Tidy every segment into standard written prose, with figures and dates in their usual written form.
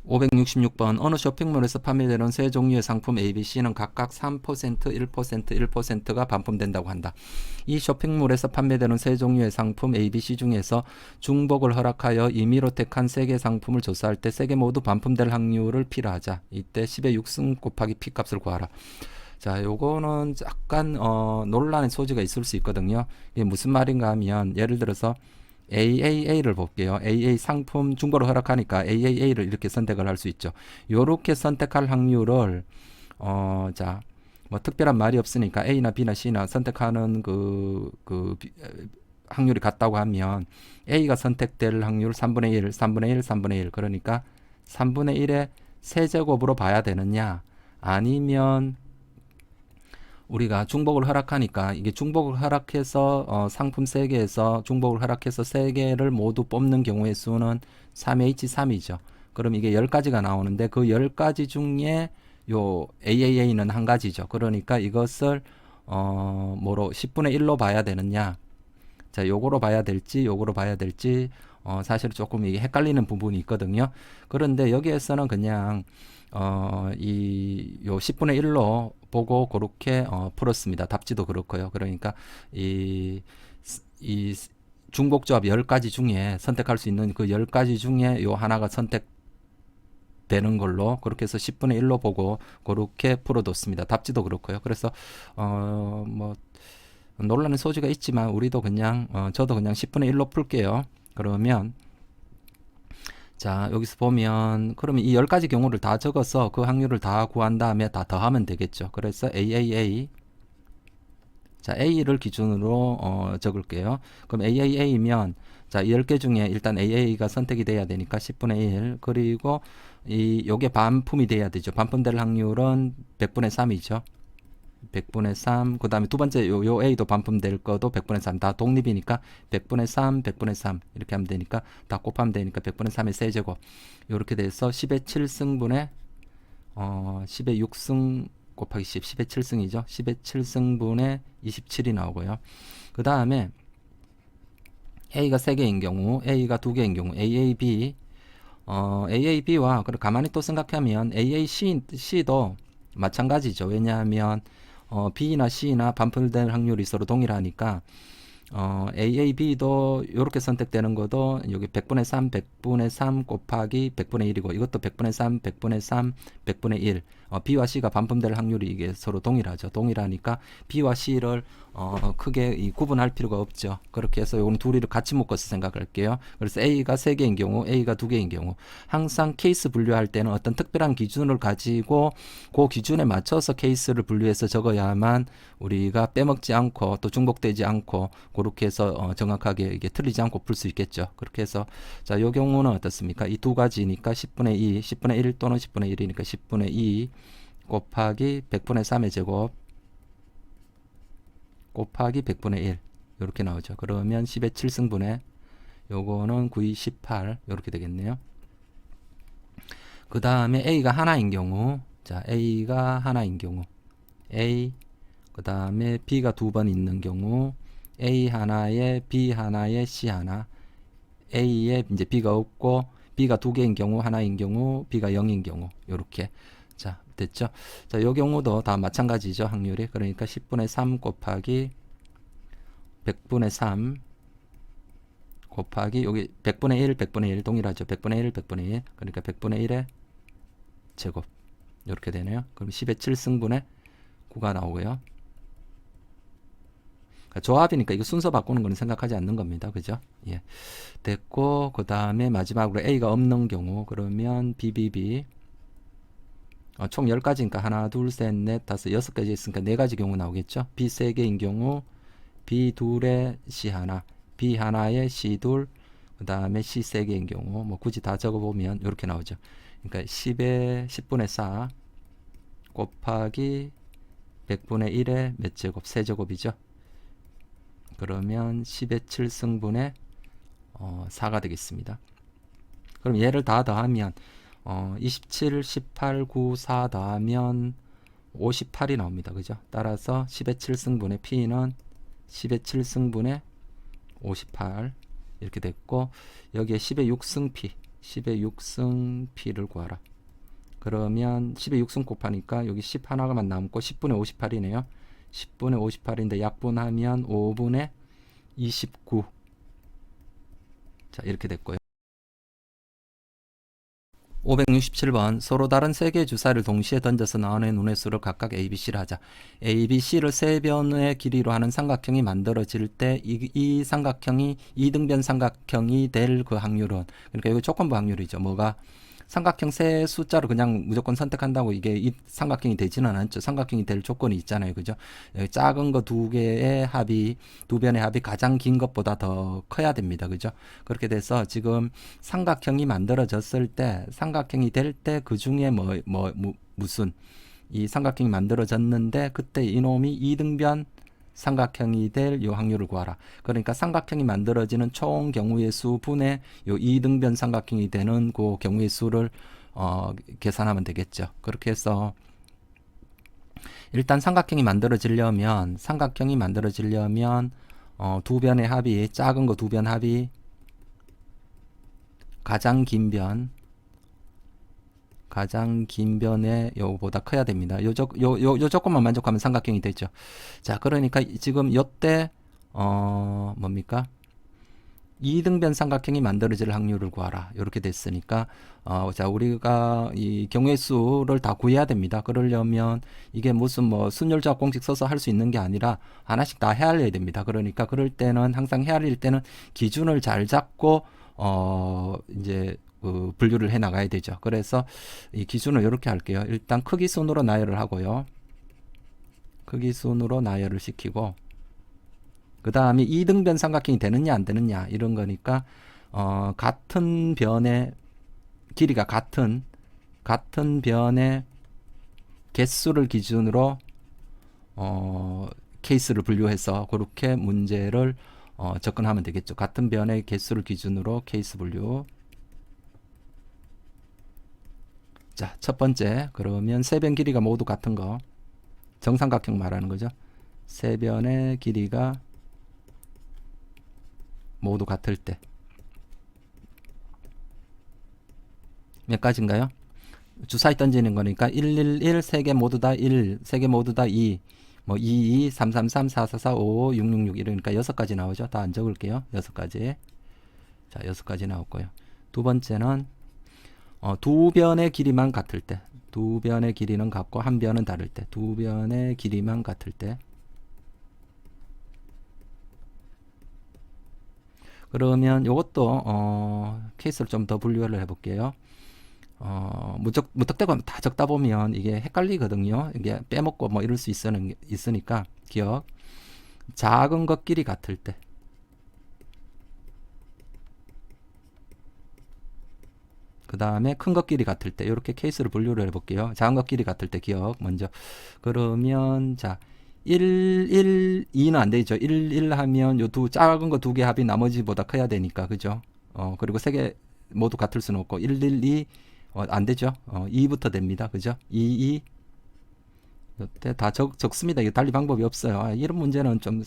566번 어느 쇼핑몰에서 판매되는 세 종류의 상품 A, B, C는 각각 3%, 1%, 1%가 반품된다고 한다. 이 쇼핑몰에서 판매되는 세 종류의 상품 A, B, C 중에서 중복을 허락하여 임의로 택한 세 개 상품을 조사할 때 세 개 모두 반품될 확률을 P라 하자. 이때 10의 6승 곱하기 P 값을 구하라. 자, 요거는 약간 논란의 소지가 있을 수 있거든요. 이게 무슨 말인가 하면 예를 들어서 AAA를 볼게요. AA 상품 중고를 허락하니까 AAA를 이렇게 선택을 할 수 있죠. 요렇게 선택할 확률을 자, 뭐 특별한 말이 없으니까 A나 B나 C나 선택하는 확률이 같다고 하면 A가 선택될 확률 3분의 1, 3분의 1, 3분의 1. 그러니까 3분의 1의 세제곱으로 봐야 되느냐? 아니면 우리가 중복을 허락하니까 이게 중복을 허락해서 상품 3개에서 중복을 허락해서 3개를 모두 뽑는 경우의 수는 3H3이죠. 그럼 이게 10가지가 나오는데 그 10가지 중에 요 AAA는 한 가지죠. 그러니까 이것을 뭐로 10분의 1로 봐야 되느냐. 자, 요거로 봐야 될지 요거로 봐야 될지 사실 조금 이게 헷갈리는 부분이 있거든요. 그런데 여기에서는 그냥 요 10분의 1로 보고 그렇게 풀었습니다. 답지도 그렇고요. 그러니까 이 중복조합 10가지 중에 선택할 수 있는 그 10가지 중에 요 하나가 선택되는 걸로 그렇게 해서 10분의 1로 보고 그렇게 풀어뒀습니다. 답지도 그렇고요. 그래서 뭐 논란의 소지가 있지만 우리도 그냥 저도 그냥 10분의 1로 풀게요. 그러면 자, 여기서 보면 그러면 이 10가지 경우를 다 적어서 그 확률을 다 구한 다음에 다 더하면 되겠죠. 그래서 AAA 자, A를 기준으로 적을게요. 그럼 AAA면 자, 10개 중에 일단 AA가 선택이 돼야 되니까 10분의 1 그리고 요게 반품이 돼야 되죠. 반품될 확률은 100분의 3이죠. 100분의 3, 그 다음에 두 번째 요 A도 반품될 거도 100분의 3, 다 독립이니까 100분의 3, 100분의 3 이렇게 하면 되니까 다 곱하면 되니까 100분의 3의 세제곱 이렇게 돼서 10의 7승분의 10의 6승 곱하기 10, 10의 7승이죠. 10의 7승분의 27이 나오고요. 그 다음에 A가 3개인 경우, A가 2개인 경우, AAB AAB와 가만히 또 생각하면 AAC도 마찬가지죠. 왜냐하면 B나 C나 반품될 확률이 서로 동일하니까 AAB도 이렇게 선택되는 것도 여기 100분의 3, 100분의 3 곱하기 100분의 1이고 이것도 100분의 3, 100분의 3, 100분의 1 B와 C가 반품될 확률이 이게 서로 동일하죠. 동일하니까 B와 C를 크게 구분할 필요가 없죠. 그렇게 해서 요건 둘이를 같이 묶어서 생각할게요. 그래서 A가 3개인 경우, A가 2개인 경우 항상 케이스 분류할 때는 어떤 특별한 기준을 가지고 그 기준에 맞춰서 케이스를 분류해서 적어야만 우리가 빼먹지 않고 또 중복되지 않고 그렇게 해서 정확하게 이게 틀리지 않고 풀 수 있겠죠. 그렇게 해서 자, 요 경우는 어떻습니까? 이 두 가지니까 10분의 2, 10분의 1 또는 10분의 1이니까 10분의 2 곱하기 100분의 3의 제곱 곱하기 100분의 1 이렇게 나오죠. 그러면 10의 7승분의 요거는 9, 2, 18 이렇게 되겠네요. 그 다음에 A가 하나인 경우 자, A가 하나인 경우 A 그 다음에 B가 두 번 있는 경우 A 하나에 B 하나에 C 하나 A에 이제 B가 없고 B가 두 개인 경우 하나인 경우 B가 0인 경우 요렇게 자 됐죠. 자, 요 경우도 다 마찬가지죠. 확률이. 그러니까 10분의 3 곱하기 100분의 3 곱하기 여기 100분의 1, 100분의 1 동일하죠. 100분의 1, 100분의 1 그러니까 100분의 1의 제곱 이렇게 되네요. 그럼 10의 7승분의 9가 나오고요. 조합이니까 이거 순서 바꾸는 거는 생각하지 않는 겁니다. 그죠? 예. 됐고, 그 다음에 마지막으로 A가 없는 경우, 그러면 BBB. 총 10가지니까 하나, 둘, 셋, 넷, 다섯, 6가지 있으니까 4가지 경우 나오겠죠? B 3개인 경우, B 2에 C 하나, B 하나에 C 둘, 그 다음에 C 3개인 경우, 뭐 굳이 다 적어보면 이렇게 나오죠. 그러니까 10분의 4 곱하기 100분의 1의 몇 제곱? 세제곱이죠. 그러면 10의 7승분의 4가 되겠습니다. 그럼 얘를 다 더하면 27, 18, 9, 4 더하면 58이 나옵니다. 그죠? 따라서 10의 7승분의 P는 10의 7승분의 58 이렇게 됐고 여기에 10의 6승 P 10의 6승 P를 구하라. 그러면 10의 6승 곱하니까 여기 10 하나가만 남고 10분의 58이네요. 10분의 58인데 약분하면 5분의 29. 자, 이렇게 됐고요. 567번 서로 다른 세 개의 주사를 동시에 던져서 나오는 눈의 수를 각각 A, B, C를 하자. A, B, C를 세 변의 길이로 하는 삼각형이 만들어질 때 이 삼각형이 이등변 삼각형이 될 그 확률은, 그러니까 이거 조건부 확률이죠. 뭐가 삼각형 세 숫자로 그냥 무조건 선택한다고 이게 이 삼각형이 되지는 않죠. 삼각형이 될 조건이 있잖아요. 그죠? 여기 작은 거 두 개의 합이, 두 변의 합이 가장 긴 것보다 더 커야 됩니다. 그죠? 그렇게 돼서 지금 삼각형이 만들어졌을 때, 삼각형이 될 때 그 중에 무슨 이 삼각형이 만들어졌는데 그때 이놈이 이등변 삼각형이 될 요 확률을 구하라. 그러니까 삼각형이 만들어지는 총 경우의 수 분의 요 이등변 삼각형이 되는 그 경우의 수를 계산하면 되겠죠. 그렇게 해서 일단 삼각형이 만들어지려면 두 변의 합이, 작은 거 두 변 합이 가장 긴 변의 요거보다 커야 됩니다. 요 조건만 만족하면 삼각형이 되죠. 자, 그러니까 지금 요때 뭡니까? 이등변 삼각형이 만들어질 확률을 구하라. 이렇게 됐으니까 자, 우리가 이 경우의 수를 다 구해야 됩니다. 그러려면 이게 무슨 뭐 순열조합 공식 써서 할 수 있는 게 아니라 하나씩 다 헤아려야 됩니다. 그러니까 그럴 때는 항상 헤아릴 때는 기준을 잘 잡고 이제 분류를 해 나가야 되죠. 그래서 이 기준을 이렇게 할게요. 일단 크기 순으로 나열을 하고요. 크기 순으로 나열을 시키고, 그 다음에 이등변 삼각형이 되느냐 안 되느냐 이런 거니까 같은 변의 길이가 같은 변의 개수를 기준으로 케이스를 분류해서 그렇게 문제를 접근하면 되겠죠. 같은 변의 개수를 기준으로 케이스 분류. 자, 첫 번째, 그러면 세 변 길이가 모두 같은 거, 정삼각형 말하는 거죠. 세 변의 길이가 모두 같을 때 몇 가지인가요? 주사위 던지는 거니까 111, 세 개 모두 다 1, 세 개 모두 다 2, 뭐 22, 333, 444, 55, 666 이러니까 6가지 나오죠. 다 안 적을게요. 6가지. 자, 6가지 나왔고요. 두 번째는 두 변의 길이만 같을 때, 두 변의 길이는 같고 한 변은 다를 때, 두 변의 길이만 같을 때. 그러면 이것도 케이스를 좀 더 분류를 해볼게요. 무턱대고 다 적다 보면 이게 헷갈리거든요. 이게 빼먹고 뭐 이럴 수 있으니까 기억. 작은 것끼리 같을 때, 그 다음에 큰 것끼리 같을 때, 이렇게 케이스를 분류를 해볼게요. 작은 것끼리 같을 때 기억 먼저. 그러면 자, 1, 1, 2는 안 되죠. 1, 1 하면 요 작은 거 두 개 합이 나머지보다 커야 되니까, 그죠? 그리고 세 개 모두 같을 수는 없고, 1, 1, 2, 안 되죠. 2부터 됩니다. 그죠? 2, 2. 이때 다 적습니다. 이게 달리 방법이 없어요. 이런 문제는 좀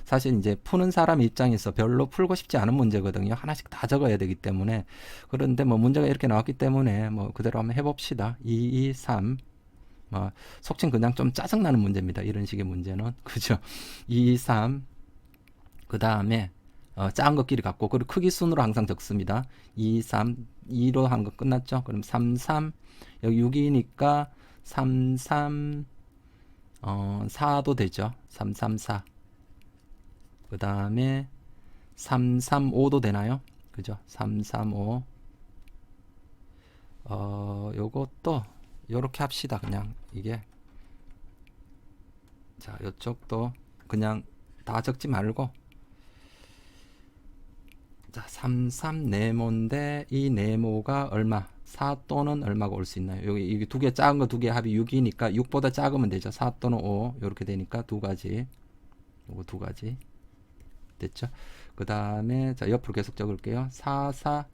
사실 이제 푸는 사람 입장에서 별로 풀고 싶지 않은 문제거든요. 하나씩 다 적어야 되기 때문에. 그런데 뭐 문제가 이렇게 나왔기 때문에 뭐 그대로 한번 해봅시다. 2, 2, 3. 속칭 그냥 좀 짜증나는 문제입니다. 이런 식의 문제는. 그죠? 2, 3. 그 다음에 작은 것끼리 같고, 그리고 크기 순으로 항상 적습니다. 2, 3. 2로 한 거 끝났죠? 그럼 3, 3. 여기 6이니까 3, 3. 4도 되죠. 3, 3, 4. 그 다음에 3, 3, 5도 되나요? 그죠? 3, 3, 5. 요것도 요렇게 합시다. 그냥 이게. 자, 요쪽도 그냥 다 적지 말고. 자, 3, 3 네모인데 이 네모가 얼마? 4 또는 얼마가 올 수 있나요? 여기 두 개 작은 거 두 개 합이 6이니까 6보다 작으면 되죠. 4 또는 5 이렇게 되니까 두 가지. 요거 두 가지 됐죠. 그 다음에 자, 옆으로 계속 적을게요. 4, 4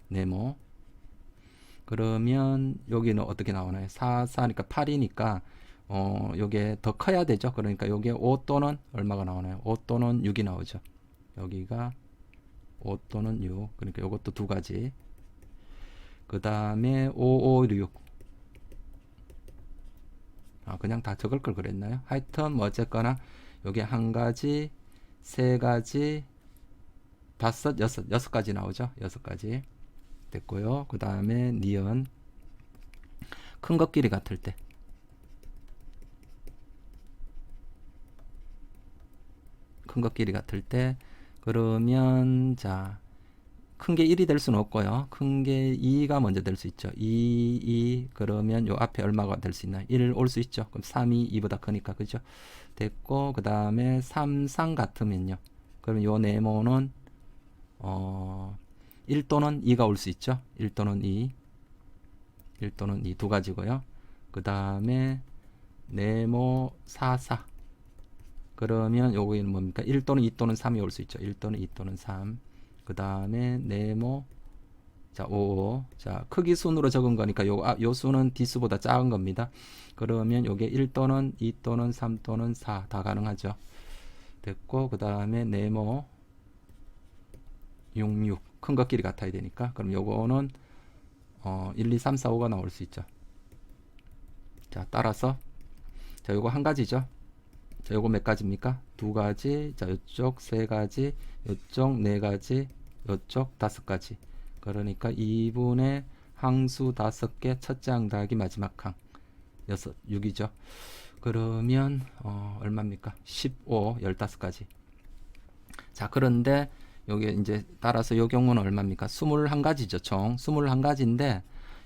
네모. 그러면 여기는 어떻게 나오나요? 4, 4니까 8이니까 요게 더 커야 되죠. 그러니까 요게 5 또는 얼마가 나오나요? 5 또는 6이 나오죠. 여기가 5 또는 6. 그러니까 요것도 두 가지. 그 다음에 556. 그냥 다 적을 걸 그랬나요? 하여튼 뭐 어쨌거나 요게 한 가지, 세 가지, 다섯, 여섯 가지 나오죠. 여섯 가지 됐고요. 그 다음에 니은 큰 것끼리 같을 때, 큰 것끼리 같을 때 그러면 자, 큰 게 1이 될 수는 없고요. 큰 게 2가 먼저 될 수 있죠. 2 그러면 요 앞에 얼마가 될 수 있나요? 1 올 수 있죠. 그럼 3이 2보다 크니까 그죠? 됐고 그 다음에 3, 3 같으면요. 그럼 요 네모는 1 또는 2가 올 수 있죠. 1 또는 2, 1 또는 2 두 가지고요. 그 다음에 네모 4, 4 그러면 요거는 뭡니까? 1 또는 2 또는 3이 올 수 있죠. 1 또는 2 또는 3. 그 다음에 네모 자 5. 자 크기 순으로 적은 거니까 요 수는 뒷수보다 작은 겁니다. 그러면 요게 1 또는 2 또는 3 또는 4 다 가능하죠. 됐고 그 다음에 네모 66 큰 것끼리 같아야 되니까 그럼 요거는 1, 2, 3, 4, 5가 나올 수 있죠. 자 따라서 자 요거 한 가지죠. 자 요거 몇 가지입니까? 두 가지. 자 요쪽 세 가지, 요쪽 네 가지, 요쪽 다섯 가지. 그러니까 2분의 항수 5개 첫째 항 더하기 마지막 항 6이죠. 그러면 얼마입니까? 15, 15가지. 자 그런데 요게 이제 따라서 요 경우는 얼마입니까? 21가지죠. 총 21가지인데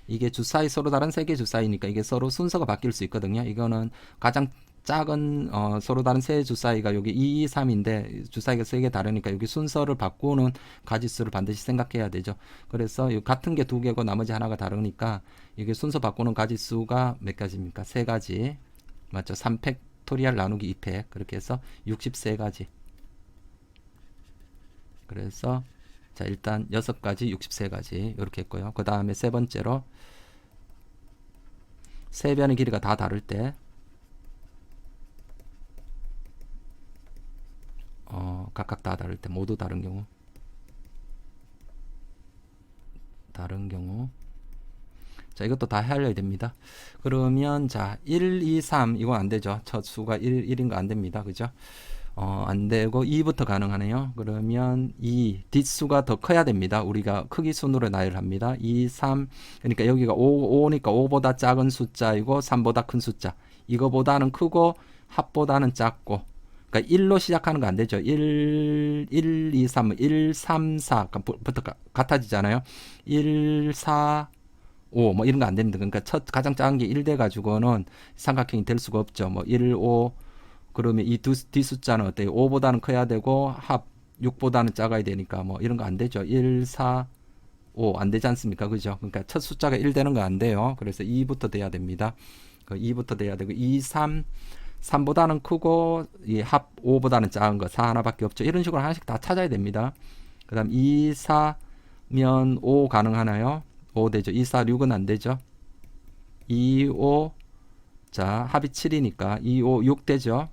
이게 주사위 서로 다른 세 개 주사위니까 이게 서로 순서가 바뀔 수 있거든요. 이거는 가장 작은 서로 다른 세 주사위가 여기 2, 2, 3인데 주사위가 세 개 다르니까 여기 순서를 바꾸는 가지수를 반드시 생각해야 되죠. 그래서 같은 게 두 개고 나머지 하나가 다르니까 이게 순서 바꾸는 가지수가 몇 가지입니까? 세 가지. 맞죠? 3팩토리얼 나누기 2팩. 그렇게 해서 63가지. 그래서 자 일단 6가지 63가지 이렇게 했고요. 그 다음에 세 번째로 세 변의 길이가 다 다를 때 각각 다 다를 때 모두 다른 경우 자 이것도 다 헤아려야 됩니다. 그러면 자 1, 2, 3 이건 안 되죠. 첫 수가 1인 거 안 됩니다. 그죠? 안 되고 2부터 가능하네요. 그러면 2 뒷수가 더 커야 됩니다. 우리가 크기 순으로 나열합니다. 2, 3 그러니까 여기가 5니까 5보다 작은 숫자이고 3보다 큰 숫자. 이거보다는 크고 합보다는 작고 그러니까 1로 시작하는 거 안 되죠. 1, 2, 3, 1, 3, 4부터 같아지잖아요. 1, 4, 5 뭐 이런 거 안 됩니다. 그러니까 가장 작은 게 1 돼 가지고는 삼각형이 될 수가 없죠. 뭐 1, 5 그러면 이 뒷숫자는 어때요? 5보다는 커야 되고 합 6보다는 작아야 되니까 뭐 이런 거 안 되죠. 1, 4, 5 안 되지 않습니까? 그죠? 그러니까 첫 숫자가 1 되는 거 안 돼요. 그래서 2부터 돼야 됩니다. 2부터 돼야 되고 2, 3 3보다는 크고 이 합 5보다는 작은 거 4 하나밖에 없죠. 이런 식으로 하나씩 다 찾아야 됩니다. 그 다음 2, 4면 5 가능하나요? 5 되죠. 2, 4, 6은 안 되죠. 2, 5 자 합이 7이니까 2, 5, 6 되죠.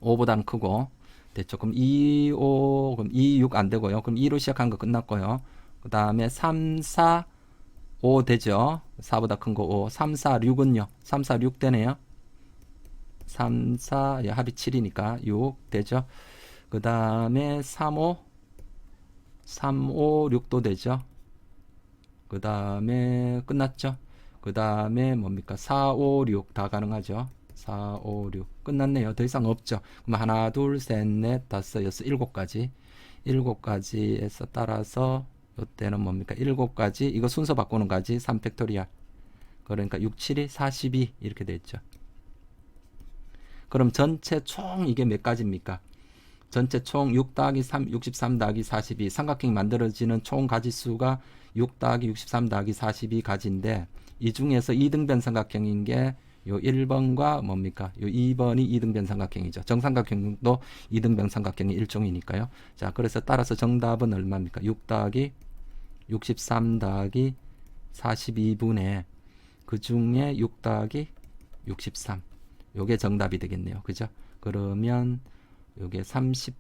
5보다는 크고 됐죠. 그럼 2, 5 그럼 2, 6 안 되고요. 그럼 2로 시작한 거 끝났고요. 그 다음에 3, 4, 5 되죠. 4보다 큰 거 5. 3, 4, 6은요. 3, 4, 6 되네요. 3, 4 예, 합이 7이니까 6 되죠. 그 다음에 3, 5 3, 5, 6도 되죠. 그 다음에 끝났죠. 그 다음에 뭡니까? 4, 5, 6 다 가능하죠. 4, 5, 6 끝났네요. 더 이상 없죠. 그럼 하나, 둘, 셋, 넷, 다섯, 여섯, 7가지. 7가지에서 따라서 이때는 뭡니까? 7가지. 이거 순서 바꾸는 가지. 3팩토리얼. 그러니까 6, 7이 42 이렇게 됐죠. 그럼 전체 총 이게 몇 가지입니까? 전체 총 6 더하기 3, 63 더하기 42 삼각형이 만들어지는 총 가지수가 6 더하기 63 더하기 42가지인데 이 중에서 2등변 삼각형인 게 요 1번과 뭡니까? 요 2번이 2등변 삼각형이죠. 정삼각형도 2등변 삼각형의 일종이니까요. 자, 그래서 따라서 정답은 얼마입니까? 6 더하기 63 더하기 42분의 그 중에 6 더하기 63 요게 정답이 되겠네요. 그죠? 그러면 요게 30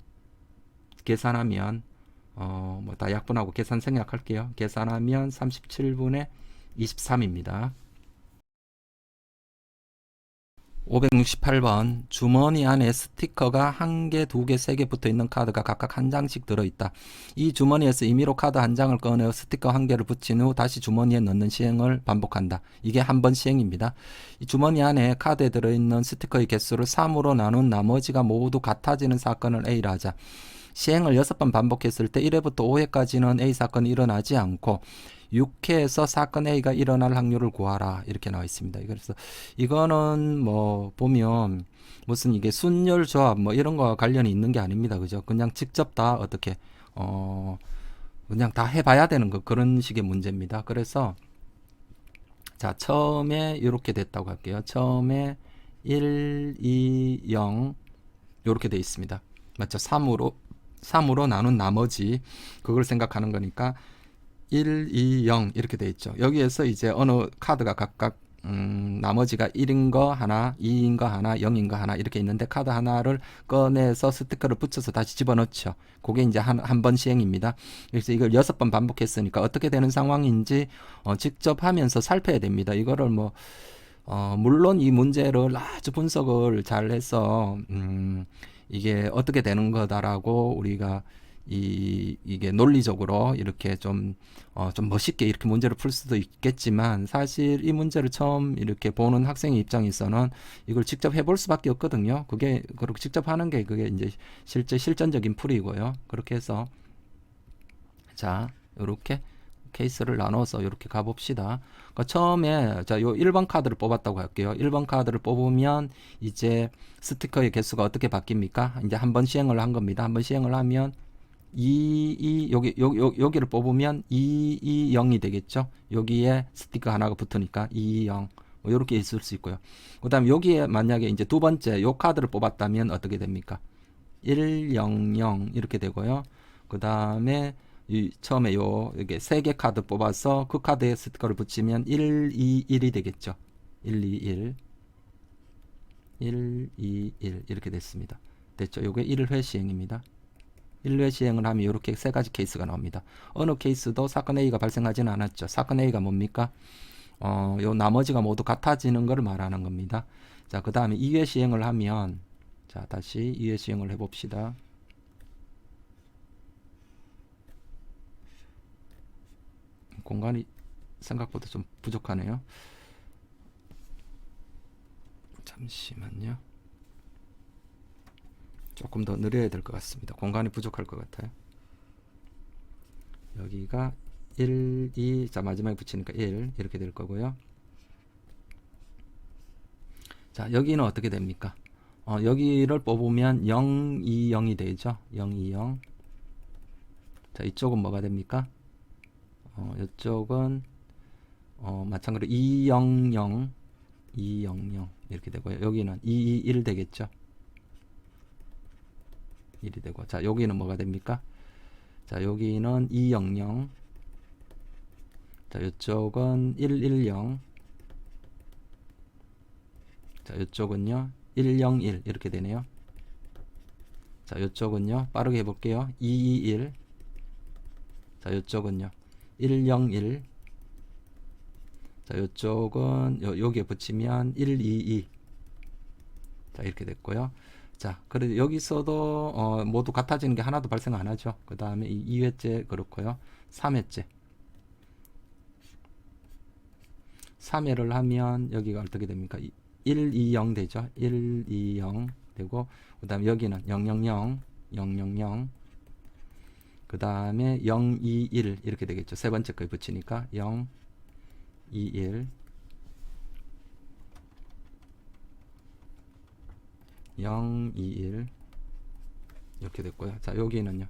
계산하면 뭐 다 약분하고 계산 생략할게요. 계산하면 37분의 23입니다. 568번 주머니 안에 스티커가 1개, 2개, 3개 붙어 있는 카드가 각각 한 장씩 들어있다. 이 주머니에서 임의로 카드 한 장을 꺼내어 스티커 1개를 붙인 후 다시 주머니에 넣는 시행을 반복한다. 이게 한 번 시행입니다. 이 주머니 안에 카드에 들어있는 스티커의 개수를 3으로 나눈 나머지가 모두 같아지는 사건을 A라 하자. 시행을 6번 반복했을 때 1회부터 5회까지는 A 사건이 일어나지 않고 6회에서 사건 A가 일어날 확률을 구하라 이렇게 나와 있습니다. 그래서 이거는 뭐 보면 무슨 이게 순열 조합 뭐 이런 거와 관련이 있는 게 아닙니다. 그죠? 그냥 직접 다 어떻게 그냥 다 해봐야 되는 거 그런 식의 문제입니다. 그래서 자 처음에 이렇게 됐다고 할게요. 처음에 1, 2, 0 이렇게 돼 있습니다. 맞죠? 3으로 나눈 나머지 그걸 생각하는 거니까 1, 2, 0 이렇게 돼 있죠. 여기에서 이제 어느 카드가 각각 나머지가 1인 거 하나, 2인 거 하나, 0인 거 하나 이렇게 있는데 카드 하나를 꺼내서 스티커를 붙여서 다시 집어넣죠. 그게 이제 한 번 시행입니다. 그래서 이걸 6번 반복했으니까 어떻게 되는 상황인지 직접 하면서 살펴야 됩니다. 이거를 뭐 물론 이 문제를 아주 분석을 잘 해서 이게 어떻게 되는 거다라고 우리가 이게 논리적으로 이렇게 좀 멋있게 이렇게 문제를 풀 수도 있겠지만 사실 이 문제를 처음 이렇게 보는 학생의 입장에서는 이걸 직접 해볼 수밖에 없거든요. 그게 그렇게 직접 하는 게 그게 이제 실제 실전적인 풀이고요. 그렇게 해서 자, 이렇게 케이스를 나눠서 이렇게 가봅시다. 그러니까 처음에 자, 요 1번 카드를 뽑았다고 할게요. 1번 카드를 뽑으면 이제 스티커의 개수가 어떻게 바뀝니까? 이제 한 번 시행을 한 겁니다. 한 번 시행을 하면 여기를 뽑으면 2, 2, 0이 되겠죠. 여기에 스티커 하나가 붙으니까 2, 0. 뭐 이렇게 있을 수 있고요. 그 다음에 여기에 만약에 이제 두 번째 요 카드를 뽑았다면 어떻게 됩니까? 1, 0, 0 이렇게 되고요. 그 다음에 처음에 이게 3개 카드 뽑아서 그 카드에 스티커를 붙이면 1, 2, 1이 되겠죠. 1, 2, 1. 1, 2, 1 이렇게 됐습니다. 됐죠. 요게 1회 시행입니다. 1회 시행을 하면 이렇게 세 가지 케이스가 나옵니다. 어느 케이스도 사건 A가 발생하지는 않았죠. 사건 A가 뭡니까? 요 나머지가 모두 같아지는 것을 말하는 겁니다. 자, 그 다음에 2회 시행을 하면 자, 다시 2회 시행을 해봅시다. 공간이 생각보다 좀 부족하네요. 잠시만요. 조금 더 느려야 될 것 같습니다. 공간이 부족할 것 같아요. 여기가 1, 2, 자 마지막에 붙이니까 1 이렇게 될 거고요. 자 여기는 어떻게 됩니까? 여기를 뽑으면 0, 2, 0이 되죠. 0, 2, 0. 자 이쪽은 뭐가 됩니까? 이쪽은 마찬가지로 2, 0, 0, 2, 0, 0 이렇게 되고요. 여기는 2, 2, 1 되겠죠. 1이 되고 자 여기는 뭐가 됩니까? 자 여기는 2, 0, 0. 자 이쪽은 1, 1, 0. 자 이쪽은요 1, 0, 1 이렇게 되네요. 자 이쪽은요 빠르게 해볼게요. 2, 2, 1. 자 이쪽은요 1, 0, 1. 자 이쪽은 여기에 붙이면 1, 2, 2. 자 이렇게 됐고요. 자 그래도 여기서도 모두 같아지는 게 하나도 발생 안 하죠. 그 다음에 2회째 그렇고요. 3회째 3회를 하면 여기가 어떻게 됩니까? 1, 2, 0 되죠. 1, 2, 0 되고 그 다음에 여기는 0, 0, 0 0, 0, 0 그 다음에 0, 2, 1 이렇게 되겠죠. 세 번째 거에 붙이니까 0, 2, 1 0, 2, 1 이렇게 됐고요. 자 여기는요.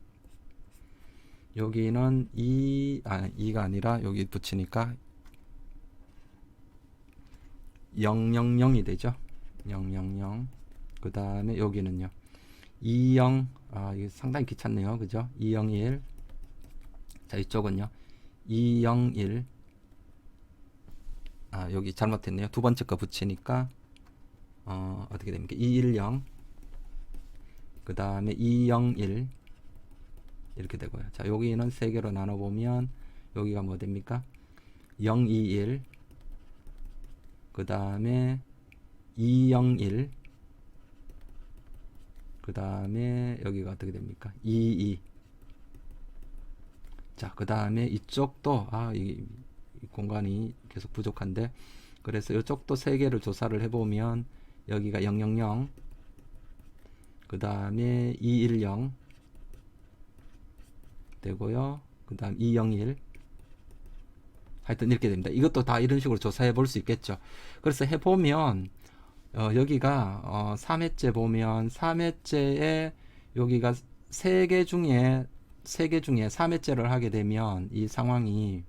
여기는 2가 아니라 여기 붙이니까 0, 0, 0이 되죠. 0, 0, 0 그 다음에 여기는요. 2, 0 이게 상당히 귀찮네요. 그죠? 2, 0, 1 자 이쪽은요. 2, 0, 1 여기 잘못했네요. 두 번째 거 붙이니까 어떻게 됩니까? 2, 1, 0 그 다음에 2, 0, 1 이렇게 되고요. 자, 여기는 3개로 나눠보면 여기가 뭐 됩니까? 0, 2, 1, 그 다음에 2, 0, 1, 그 다음에 여기가 어떻게 됩니까? 2, 2. 자, 그 다음에 이쪽도 이 공간이 계속 부족한데, 그래서 이쪽도 3개를 조사를 해보면 여기가 000, 그 다음에 210 되고요. 그 다음 201, 하여튼 이렇게 됩니다. 이것도 다 이런 식으로 조사해 볼 수 있겠죠. 그래서 해보면 여기가 3회째 보면 3회째에 여기가 3개 중에 3회째를 하게 되면 이 상황이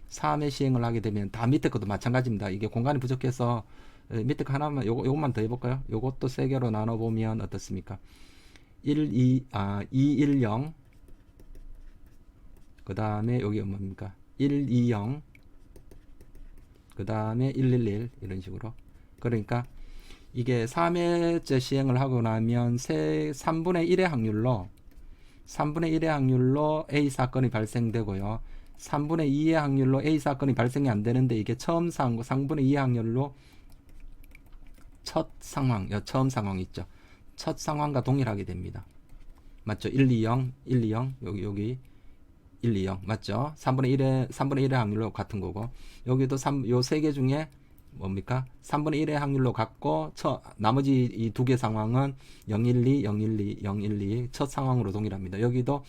3회 시행을 하게 되면 다 밑에 것도 마찬가지입니다. 이게 공간이 부족해서 밑에 거 하나만 요것만 더 해볼까요? 요것도 3개로 나눠보면 어떻습니까? 210, 그 다음에 여기 뭡니까? 120, 그 다음에 111 이런 식으로. 그러니까 이게 3회째 시행을 하고 나면 3분의 1의 확률로 A 사건이 발생되고요. 3분의 2의 확률로 A 사건이 발생이 안 되는데, 이게 처음 3분의 2의 확률로 처음 상황 있죠. 첫 상황과 동일하게 됩니다. 맞죠? 120, 여기 120 맞죠? 3분의 1의 확률로 같은 거고, 여기도 요 3개 중에 뭡니까? 3분의 1의 확률로 같고, 나머지 이 2개 상황은 012, 012, 012 첫 상황으로 동일합니다. 여기도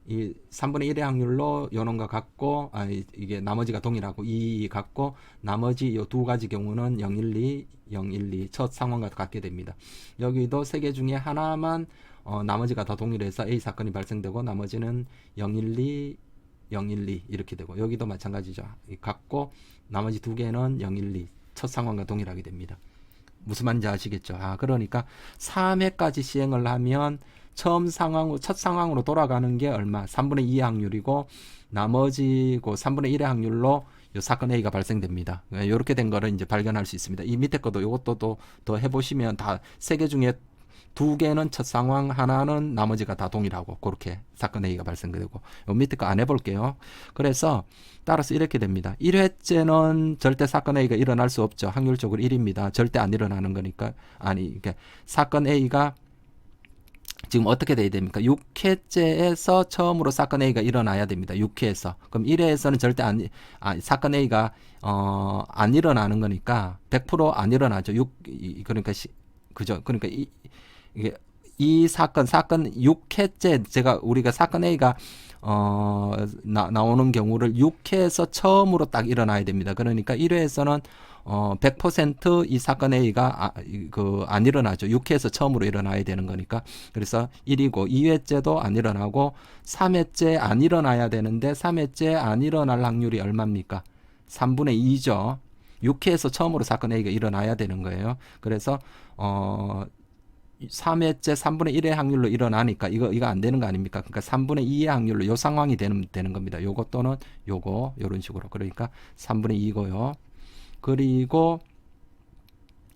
이 3분의 1의 확률로 요놈과 같고, 이게 나머지가 동일하고 2 같고, 나머지 요 2가지 경우는 012, 012 첫 상황과 같게 됩니다. 여기도 3개 중에 하나만 나머지가 다 동일해서 A 사건이 발생되고, 나머지는 012, 012 이렇게 되고, 여기도 마찬가지죠. 같고 나머지 2개는 012 첫 상황과 동일하게 됩니다. 무슨 말인지 아시겠죠? 그러니까 3회까지 시행을 하면 첫 상황으로 돌아가는 게 얼마? 3분의 2의 확률이고, 나머지 그 3분의 1의 확률로 요 사건 A가 발생됩니다. 이렇게 된 거를 이제 발견할 수 있습니다. 이 밑에 것도 요것도 더 해보시면 다 3개 중에 2개는 첫 상황, 하나는 나머지가 다 동일하고, 그렇게 사건 A가 발생되고, 요 밑에 거 안 해볼게요. 그래서 따라서 이렇게 됩니다. 1회째는 절대 사건 A가 일어날 수 없죠. 확률적으로 1입니다. 절대 안 일어나는 거니까. 그러니까 사건 A가 지금 어떻게 돼야 됩니까? 6회째에서 처음으로 사건 A가 일어나야 됩니다. 6회에서. 그럼 1회에서는 절대 사건 A가 안 일어나는 거니까 100% 안 일어나죠. 그러니까 그죠? 그러니까 이게 이 사건 6회째 우리가 사건 A가 나오는 경우를 6회에서 처음으로 딱 일어나야 됩니다. 그러니까 1회에서는 100% 이 사건 A가 안 일어나죠. 6회에서 처음으로 일어나야 되는 거니까. 그래서 1이고, 2회째도 안 일어나고, 3회째 안 일어나야 되는데 3회째 안 일어날 확률이 얼마입니까? 3분의 2죠. 6회에서 처음으로 사건 A가 일어나야 되는 거예요. 그래서 3회째 3분의 1의 확률로 일어나니까 이거 안 되는 거 아닙니까? 그러니까 3분의 2의 확률로 요 상황이 되는 겁니다. 요거 또는 요거 요런 식으로. 그러니까 3분의 2고요. 그리고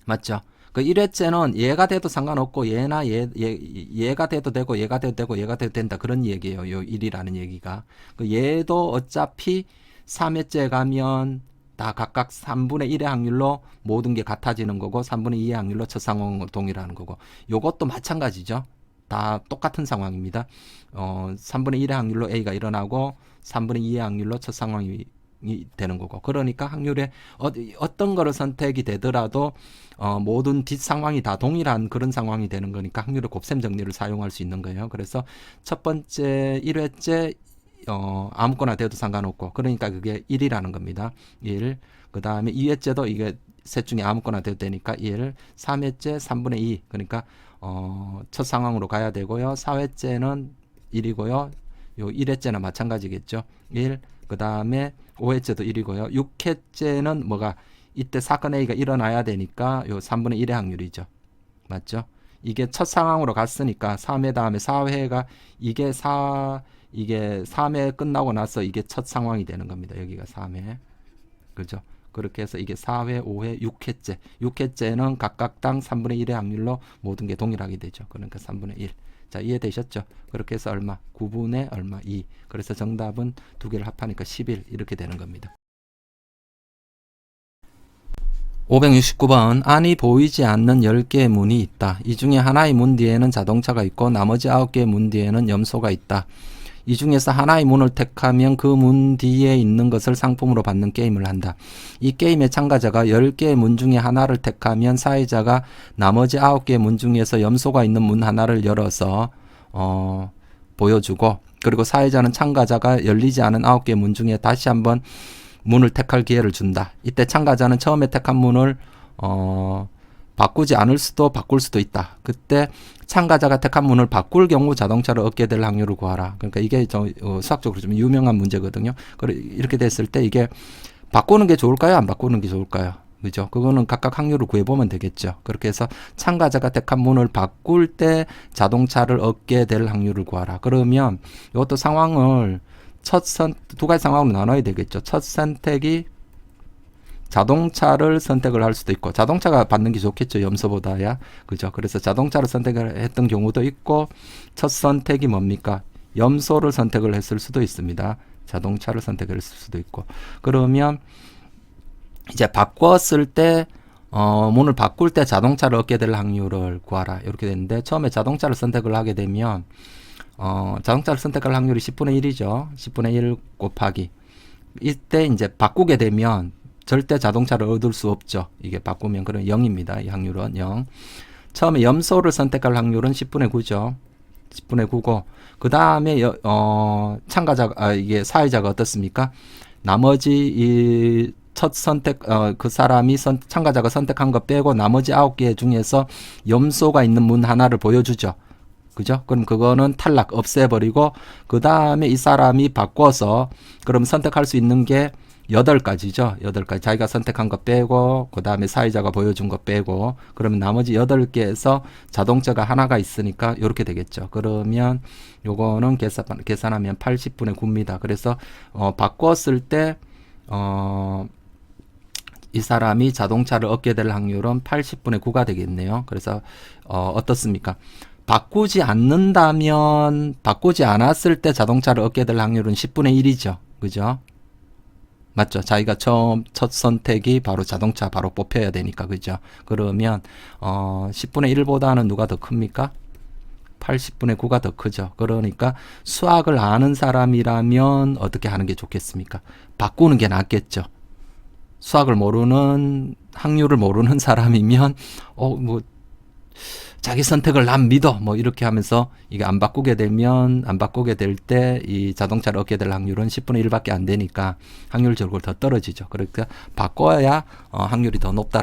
맞죠? 그 1회째는 얘가 돼도 상관없고, 얘가 돼도 되고, 얘가 돼도 되고, 얘가 돼도 된다, 그런 얘기예요. 요 1이라는 얘기가. 얘도 어차피 3회째 가면 다 각각 3분의 1의 확률로 모든 게 같아지는 거고, 3분의 2의 확률로 첫 상황으로 동일하는 거고, 요것도 마찬가지죠. 다 똑같은 상황입니다. 3분의 1의 확률로 A가 일어나고, 3분의 2의 확률로 첫 상황이 되는 거고. 그러니까 확률에 어떤 거를 선택이 되더라도 모든 뒷 상황이 다 동일한 그런 상황이 되는 거니까 확률의 곱셈 정리를 사용할 수 있는 거예요. 그래서 첫 번째 1회째 아무거나 돼도 상관없고, 그러니까 그게 1이라는 겁니다. 1. 그 다음에 2회째도 이게 셋 중에 아무거나 돼도 되니까 1. 3회째 3분의 2. 그러니까 첫 상황으로 가야 되고요. 4회째는 1이고요. 요 1회째나 마찬가지겠죠. 1. 그 다음에 5회째도 1이고요. 6회째는 뭐가 이때 사건 A가 일어나야 되니까 요 3분의 1의 확률이죠. 맞죠? 이게 첫 상황으로 갔으니까 3회 다음에 4회가 이게 3회 끝나고 나서 이게 첫 상황이 되는 겁니다. 여기가 3회. 그죠? 그렇게 해서 이게 4회, 5회, 6회째. 6회째는 각각 당 3분의 1의 확률로 모든 게 동일하게 되죠. 그러니까 3분의 1. 자, 이해되셨죠? 그렇게 해서 얼마? 9분의 얼마? 2. 그래서 정답은 두 개를 합하니까 11 이렇게 되는 겁니다. 569번 안이 보이지 않는 10개의 문이 있다. 이 중에 하나의 문 뒤에는 자동차가 있고 나머지 9개의 문 뒤에는 염소가 있다. 이 중에서 하나의 문을 택하면 그 문 뒤에 있는 것을 상품으로 받는 게임을 한다. 이 게임의 참가자가 10개의 문 중에 하나를 택하면 사회자가 나머지 9개의 문 중에서 염소가 있는 문 하나를 열어서 보여주고, 그리고 사회자는 참가자가 열리지 않은 9개의 문 중에 다시 한번 문을 택할 기회를 준다. 이때 참가자는 처음에 택한 문을 바꾸지 않을 수도 바꿀 수도 있다. 그때 참가자가 택한 문을 바꿀 경우 자동차를 얻게 될 확률을 구하라. 그러니까 이게 수학적으로 좀 유명한 문제거든요. 이렇게 됐을 때 이게 바꾸는 게 좋을까요? 안 바꾸는 게 좋을까요? 그죠? 그거는 각각 확률을 구해보면 되겠죠. 그렇게 해서 참가자가 택한 문을 바꿀 때 자동차를 얻게 될 확률을 구하라. 그러면 이것도 상황을 두 가지 상황으로 나눠야 되겠죠. 첫 선택이 자동차를 선택을 할 수도 있고, 자동차가 받는 게 좋겠죠. 염소보다야. 그죠? 그래서 자동차를 선택을 했던 경우도 있고, 첫 선택이 뭡니까? 염소를 선택을 했을 수도 있습니다. 자동차를 선택을 했을 수도 있고. 그러면 이제 바꿨을 때 문을 바꿀 때 자동차를 얻게 될 확률을 구하라. 이렇게 되는데, 처음에 자동차를 선택을 하게 되면 자동차를 선택할 확률이 10분의 1이죠. 10분의 1 곱하기. 이때 이제 바꾸게 되면 절대 자동차를 얻을 수 없죠. 이게 바꾸면 그럼 0입니다. 이 확률은 0. 처음에 염소를 선택할 확률은 10분의 9죠. 10분의 9고, 그 다음에 이게 사회자가 어떻습니까? 나머지 이 첫 선택, 그 사람이 참가자가 선택한 거 빼고 나머지 9개 중에서 염소가 있는 문 하나를 보여주죠. 그죠? 그럼 그거는 탈락, 없애버리고, 그 다음에 이 사람이 바꿔서, 그럼 선택할 수 있는 게 8가지죠. 8가지. 자기가 선택한 거 빼고, 그 다음에 사회자가 보여준 거 빼고, 그러면 나머지 8개에서 자동차가 하나가 있으니까 이렇게 되겠죠. 그러면 요거는 계산하면 80분의 9입니다. 그래서, 바꿨을 때, 이 사람이 자동차를 얻게 될 확률은 80분의 9가 되겠네요. 그래서, 어떻습니까? 바꾸지 않았을 때 자동차를 얻게 될 확률은 10분의 1이죠. 그죠? 맞죠? 자기가 첫 선택이 바로 자동차 바로 뽑혀야 되니까. 그죠? 그러면, 10분의 1보다는 누가 더 큽니까? 80분의 9가 더 크죠. 그러니까 수학을 아는 사람이라면 어떻게 하는 게 좋겠습니까? 바꾸는 게 낫겠죠. 수학을 모르는, 확률을 모르는 사람이면, 자기 선택을 난 믿어. 이렇게 하면서 이게 안 바꾸게 될 때 이 자동차를 얻게 될 확률은 10분의 1밖에 안 되니까 확률적으로 더 떨어지죠. 그러니까 바꿔야 확률이 더 높다.